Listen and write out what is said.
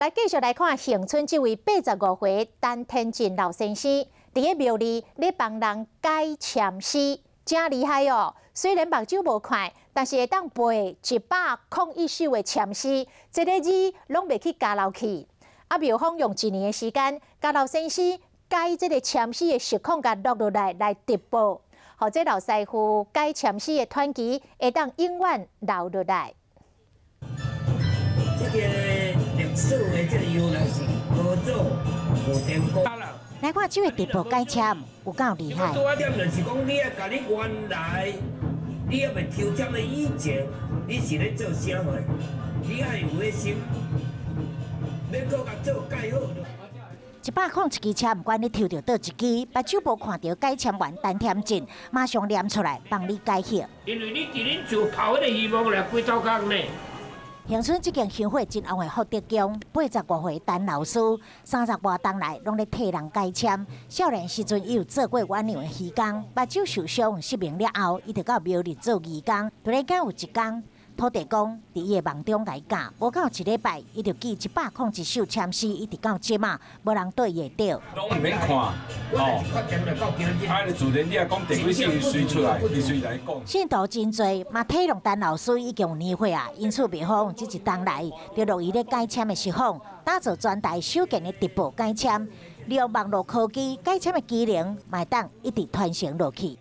来继续来看恒春这位85岁陈天进老先生，伫个庙里咧帮人解签诗，真厉害哦！虽然目睭无看，但是会当背101首的签诗，这个字拢袂去加漏去。啊，庙方用1年的时间，甲老先生解这个签诗的实况，甲录落来直播，或者老师傅解签诗的传奇会当永远留落来。历史的这个由来是何祖吴天公。来看这位直播解签有够厉害。主要点就是讲，你要甲你原来你还未抽签的以前，你是咧做啥货？你要有个心，要搁甲做解好。101支签，不管你抽到倒一支，目睭无看到解签员陈天进，马上念出来帮你解晓。因为你伫恁厝头迄个希望来几周工呢？恒春这间香火真红的福德宫，80多岁陈老师，30多年来拢咧替人解签。少年时阵，伊有做过远洋的渔工，目睭受伤失明了后，伊就到庙里做义工。突然间有一天，土地公伫伊的梦中来教，无到1礼拜，伊就记101首签诗，一直到即嘛，无人对伊着。拢唔免看，哦，啊，你自然你也讲第几首随出来，伊随来讲。信徒真多，嘛体谅陈老师已经有年岁啊，因此庙方这一冬来，就录伊咧解签的实况，打造专台首件的直播解签，利用网络科技解签的机能，嘛当一直传承落去。